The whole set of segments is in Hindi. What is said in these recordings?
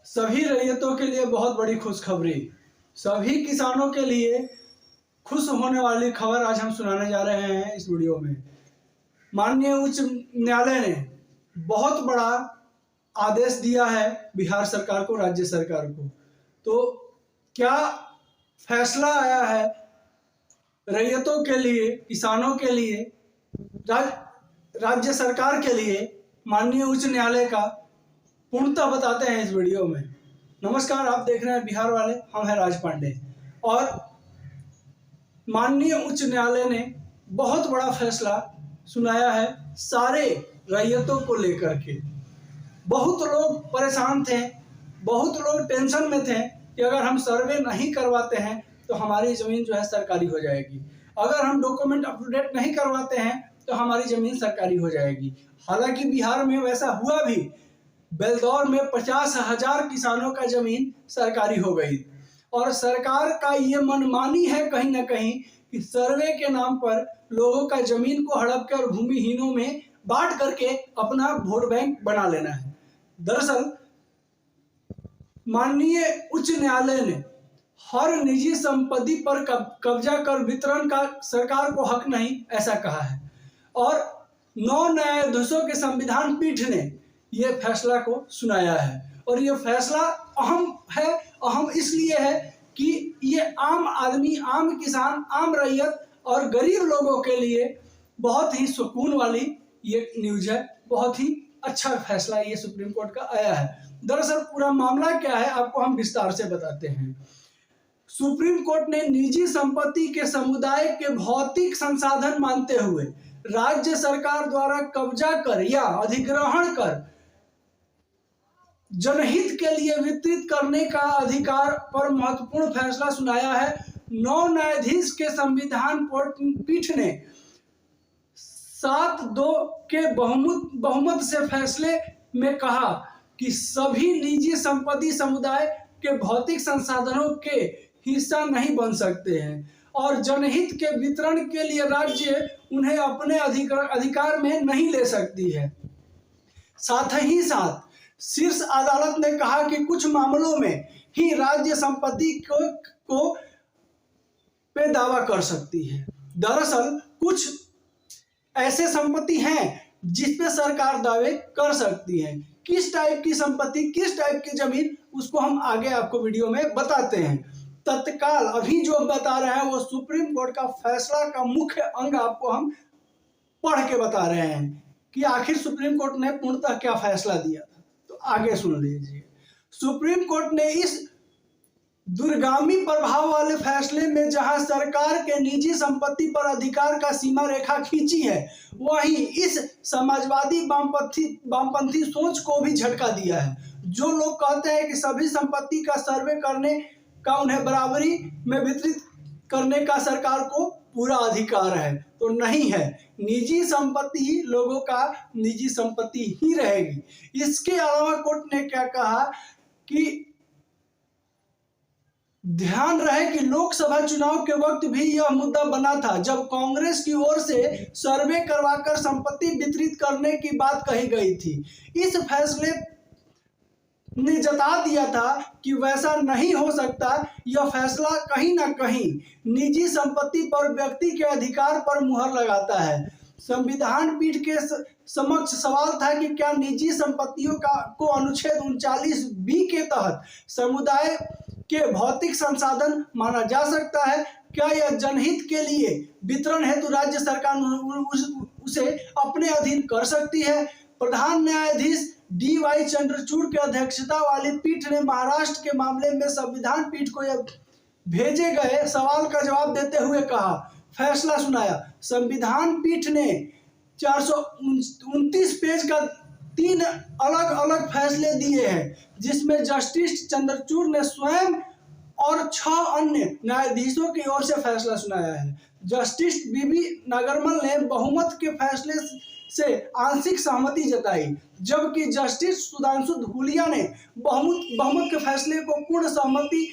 सभी रैयतों के लिए बहुत बड़ी खुशखबरी। सभी किसानों के लिए खुश होने वाली खबर आज हम सुनाने जा रहे हैं इस वीडियो में। माननीय उच्च न्यायालय ने बहुत बड़ा आदेश दिया है बिहार सरकार को, राज्य सरकार को। तो क्या फैसला आया है रैयतों के लिए, किसानों के लिए, राज्य सरकार के लिए माननीय उच्च न्यायालय का, पूर्णतः बताते हैं इस वीडियो में। नमस्कार, आप देख रहे हैं बिहार वाले, हम हैं राज पांडे। और माननीय उच्च न्यायालय ने बहुत बड़ा फैसला सुनाया है सारे रैयतों को लेकर के। बहुत लोग परेशान थे, बहुत लोग टेंशन में थे कि अगर हम सर्वे नहीं करवाते हैं तो हमारी ज़मीन जो है सरकारी हो जाएगी, अगर हम डॉक्यूमेंट अप टू डेट नहीं करवाते हैं तो हमारी ज़मीन सरकारी हो जाएगी। हालांकि बिहार में वैसा हुआ भी। बेलदौर में 50,000 किसानों का ज़मीन सरकारी हो गई। और सरकार का ये मनमानी है कहीं ना कहीं कि सर्वे के नाम पर लोगों का ज़मीन को हड़प कर भूमिहीनों में बांट करके अपना वोट बैंक बना लेना है। दरअसल माननीय उच्च न्यायालय ने हर निजी संपत्ति पर कब्जा कर वितरण का सरकार को हक नहीं, ऐसा कहा है। और 9 न्यायाधीशों के संविधान पीठ ने यह फैसला को सुनाया है। और यह फैसला अहम है। अहम इसलिए है कि ये आम आदमी, आम किसान, आम रैयत और गरीब लोगों के लिए बहुत ही सुकून वाली ये न्यूज है। बहुत ही अच्छा फैसला ये सुप्रीम कोर्ट का आया है। दरअसल पूरा मामला क्या है आपको हम विस्तार से बताते हैं। सुप्रीम कोर्ट ने निजी संपत्ति के समुदाय के भौतिक संसाधन मानते हुए राज्य सरकार द्वारा कब्जा कर या अधिग्रहण कर जनहित के लिए वितरित करने का अधिकार पर महत्वपूर्ण फैसला सुनाया है। 9 न्यायाधीश के संविधान पीठ ने 7-2 के बहुमत से फैसले में कहा कि सभी निजी संपत्ति समुदाय के भौतिक संसाधनों के हिस्सा नहीं बन सकते हैं और जनहित के वितरण के लिए राज्य उन्हें अपने अधिकार में नहीं ले सकती है। साथ ही साथ शीर्ष अदालत ने कहा कि कुछ मामलों में ही राज्य संपत्ति को पे दावा कर सकती है। दरअसल कुछ ऐसे संपत्ति हैं जिस पे सरकार दावे कर सकती है। किस टाइप की संपत्ति, किस टाइप की जमीन, उसको हम आगे आपको वीडियो में बताते हैं। तत्काल अभी जो बता रहे हैं वो सुप्रीम कोर्ट का फैसला का मुख्य अंग आपको हम पढ़ के बता रहे हैं कि आखिर सुप्रीम कोर्ट ने पूर्णतः क्या फैसला दिया था। तो आगे सुन लीजिए। सुप्रीम कोर्ट ने इस दूरगामी प्रभाव वाले फैसले में जहां सरकार के निजी संपत्ति पर अधिकार का सीमा रेखा खींची है, वहीं इस समाजवादी वामपंथी सोच को भी झटका दिया है। जो लोग कहते हैं कि सभी संपत्ति का सर्वे करने का उन्हें बराबरी में वितरित करने का सरकार को पूरा अधिकार है, तो नहीं है। निजी संपत्ति लोगों का निजी संपत्ति ही रहेगी। इसके अलावा कोर्ट ने क्या कहा कि ध्यान रहे कि लोकसभा चुनाव के वक्त भी यह मुद्दा बना था जब कांग्रेस की ओर से सर्वे करवाकर संपत्ति वितरित करने की बात कही गई थी। इस फैसले ने जता दिया था कि वैसा नहीं हो सकता। यह फैसला कहीं ना कहीं निजी संपत्ति पर व्यक्ति के अधिकार पर मुहर लगाता है। संविधान पीठ के समक्ष सवाल था कि क्या निजी संपत्तियों को अनुच्छेद 39B के तहत समुदाय के भौतिक संसाधन माना जा सकता है। क्या यह जनहित के लिए वितरण हेतु राज्य सरकार उसे अपने अधीन कर सकती है। प्रधान न्यायाधीश DY चंद्रचूड़ की अध्यक्षता वाली पीठ ने महाराष्ट्र के मामले में संविधान पीठ को यह भेजे गए सवाल का जवाब देते हुए कहा, फैसला सुनाया। संविधान पीठ ने 429 पेज का 3 अलग अलग फैसले दिए हैं, जिसमें जस्टिस चंद्रचूड़ ने स्वयं और 6 अन्य न्यायाधीशों की ओर से फैसला सुनाया है। जस्टिस BB नागरमल ने बहुमत के फैसले से आंशिक सहमति जताई, जबकि जस्टिस सुधांशु धूलिया ने बहुमत के फैसले को पूर्ण सहमति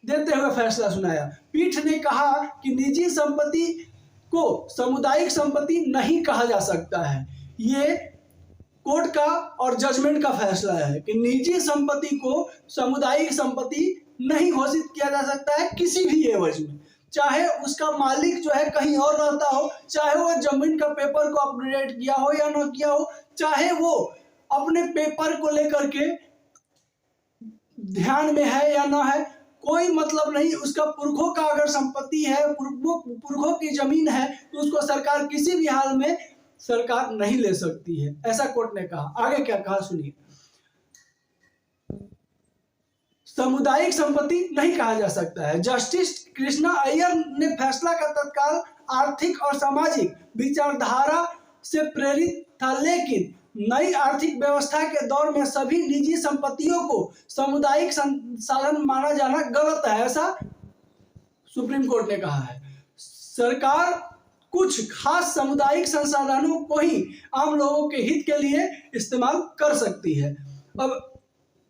देते हुए फैसला सुनाया। पीठ ने कहा कि निजी संपत्ति को सामुदायिक संपत्ति नहीं कहा जा सकता है। ये कोर्ट का और जजमेंट का फैसला है कि निजी संपत्ति को सामुदायिक संपत्ति नहीं घोषित किया जा सकता है किसी भी एवज में, चाहे उसका मालिक जो है कहीं और रहता हो, चाहे वो जमीन का पेपर को अपडेट किया हो या न किया हो, चाहे वो अपने पेपर को लेकर के ध्यान में है या ना है, कोई मतलब नहीं। उसका पुरखों का अगर संपत्ति है, पुरखों की जमीन है, तो उसको सरकार किसी भी हाल में सरकार नहीं ले सकती है, ऐसा कोर्ट ने कहा। आगे क्या कहा सुनिए। सामुदायिक संपत्ति नहीं कहा जा सकता है। जस्टिस कृष्णा अय्यर ने फैसला का तत्काल आर्थिक और सामाजिक विचारधारा से प्रेरित था, लेकिन नई आर्थिक व्यवस्था के दौर में सभी निजी संपत्तियों को सामुदायिक संसाधन माना जाना गलत है, ऐसा सुप्रीम कोर्ट ने कहा है। सरकार कुछ खास सामुदायिक संसाधनों को ही आम लोगों के हित के लिए इस्तेमाल कर सकती है। अब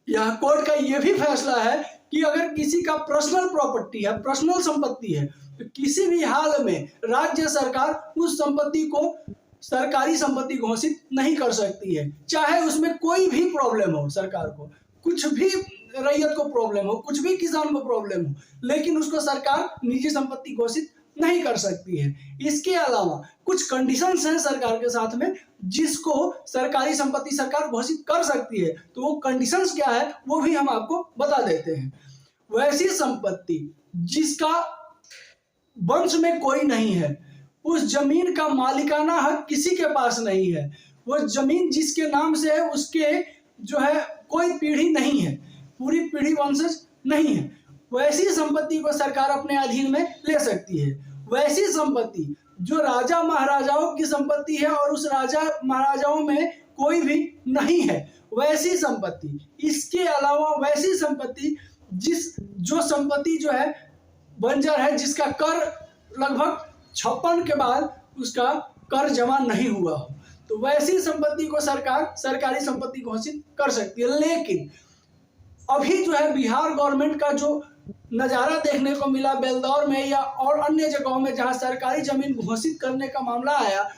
यह कोर्ट का यह भी फैसला है कि अगर किसी का पर्सनल प्रॉपर्टी है, पर्सनल संपत्ति है, तो किसी भी हाल में राज्य सरकार उस संपत्ति को सरकारी संपत्ति घोषित नहीं कर सकती है, चाहे उसमें कोई भी प्रॉब्लम हो, सरकार को कुछ भी रैयत को प्रॉब्लम हो, कुछ भी किसान को प्रॉब्लम हो, लेकिन उसको सरकार निजी संपत्ति घोषित नहीं कर सकती है। इसके अलावा कुछ कंडीशंस हैं सरकार के साथ में जिसको सरकारी संपत्ति सरकार घोषित कर सकती है, तो वो कंडीशंस क्या है वो भी हम आपको बता देते हैं। वैसी संपत्ति जिसका वंश में कोई नहीं है, उस जमीन का मालिकाना हक किसी के पास नहीं है, वो जमीन जिसके नाम से है उसके जो है कोई पीढ़ी नहीं है, पूरी पीढ़ी वंशज नहीं है, वैसी संपत्ति को सरकार अपने अधीन में ले सकती है। वैसी संपत्ति जो राजा महाराजाओं की संपत्ति है और उस राजा महाराजाओं में कोई भी नहीं है, वैसी संपत्ति। इसके अलावा वैसी संपत्ति जो संपत्ति जो है बंजर है, जिसका कर लगभग 56 के बाद उसका कर जमा नहीं हुआ हो, तो वैसी संपत्ति को सरकार सरकारी संपत्ति घोषित कर सकती है। लेकिन अभी जो है बिहार गवर्नमेंट का जो नज़ारा देखने को मिला बेलदौर में या और अन्य जगहों में जहां सरकारी जमीन घोषित करने का मामला आया,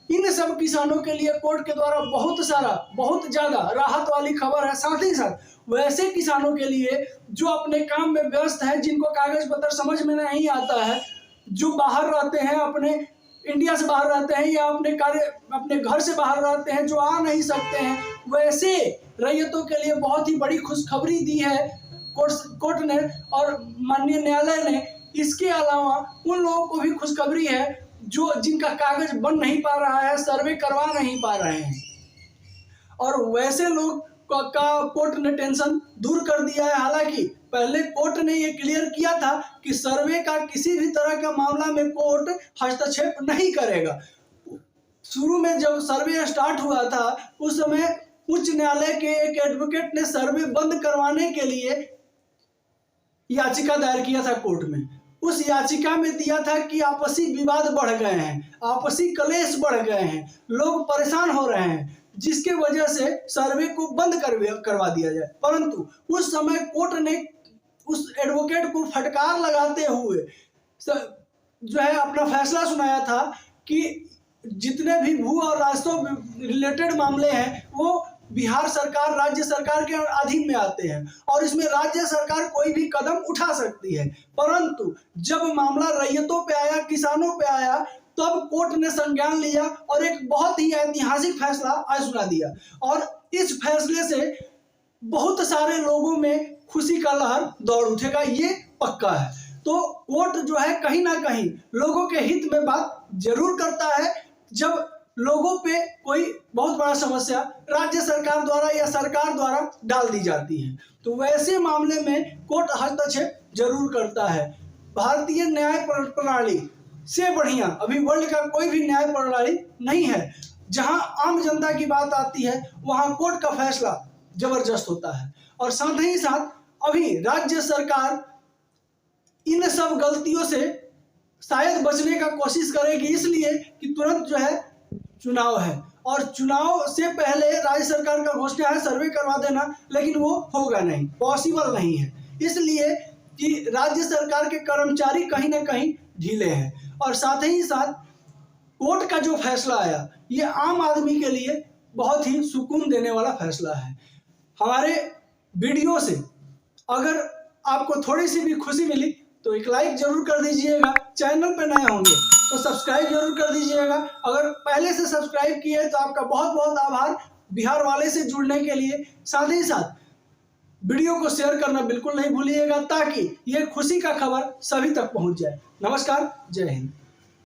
इन सब किसानों के लिए कोर्ट के द्वारा बहुत ज़्यादा राहत वाली खबर है। साथ ही साथ वैसे किसानों के लिए जो अपने काम में व्यस्त हैं, जिनको कागज पत्र समझ में नहीं आता है, जो बाहर रहते हैं, अपने इंडिया से बाहर रहते हैं या अपने घर से बाहर रहते हैं, जो आ नहीं सकते हैं, वैसे रैयतों के लिए बहुत ही बड़ी खुशखबरी दी है कोर्ट ने और माननीय न्यायालय ने। इसके अलावा उन लोगों को भी खुशखबरी है जो जिनका कागज बन नहीं पा रहा है, सर्वे करवा नहीं पा रहे हैं, और वैसे लोग का कोर्ट ने टेंशन दूर कर दिया है। हालांकि पहले कोर्ट ने ये क्लियर किया था कि सर्वे का किसी भी तरह का मामला में कोर्ट हस्तक्षेप नहीं करेगा। शुरू में जब सर्वे स्टार्ट हुआ था उस समय उच्च न्यायालय के एक एडवोकेट ने सर्वे बंद करवाने के लिए याचिका दायर किया था कोर्ट में। उस याचिका में दिया था कि आपसी विवाद बढ़ गए हैं, आपसी कलेश बढ़ गए हैं, लोग परेशान हो रहे हैं, जिसके वजह से सर्वे को बंद करवा दिया जाए। परंतु उस समय कोर्ट ने उस एडवोकेट को फटकार लगाते हुए जो है अपना फैसला सुनाया था कि जितने भी भू और राजस्व रिलेटेड मामले हैं वो बिहार सरकार राज्य सरकार के अधीन में आते हैं और इसमें राज्य सरकार कोई भी कदम उठा सकती है। परंतु जब मामला रैयतों पे आया, किसानों पे आया, तब कोर्ट ने संज्ञान लिया और एक बहुत ही ऐतिहासिक फैसला आज सुना दिया, और इस फैसले से बहुत सारे लोगों में खुशी का लहर दौड़ उठेगा, ये पक्का है। तो कोर्ट जो है कहीं ना कहीं लोगों के हित में बात जरूर करता है जब लोगों पे कोई बहुत बड़ा समस्या राज्य सरकार द्वारा या सरकार द्वारा डाल दी जाती है, तो वैसे मामले में कोर्ट हस्तक्षेप जरूर करता है। भारतीय न्याय प्रणाली से बढ़िया अभी वर्ल्ड का कोई भी न्याय प्रणाली नहीं है। जहां आम जनता की बात आती है वहां कोर्ट का फैसला जबरदस्त होता है, और साथ ही साथ अभी राज्य सरकार इन सब गलतियों से शायद बचने का कोशिश करेगी, इसलिए कि तुरंत जो है चुनाव है और चुनाव से पहले राज्य सरकार का घोषणा है सर्वे करवा देना, लेकिन वो होगा नहीं, पॉसिबल नहीं है, इसलिए कि राज्य सरकार के कर्मचारी कहीं ना कहीं ढीले हैं। और साथ ही साथ कोर्ट का जो फैसला आया ये आम आदमी के लिए बहुत ही सुकून देने वाला फैसला है। हमारे वीडियो से अगर आपको थोड़ी सी भी खुशी मिली तो एक लाइक जरूर कर दीजिएगा। चैनल पर नए होंगे तो सब्सक्राइब जरूर कर दीजिएगा। अगर पहले से सब्सक्राइब किए हैं तो आपका बहुत बहुत आभार बिहार वाले से जुड़ने के लिए। साथ ही साथ वीडियो को शेयर करना बिल्कुल नहीं भूलिएगा ताकि ये खुशी का खबर सभी तक पहुंच जाए। नमस्कार, जय हिंद।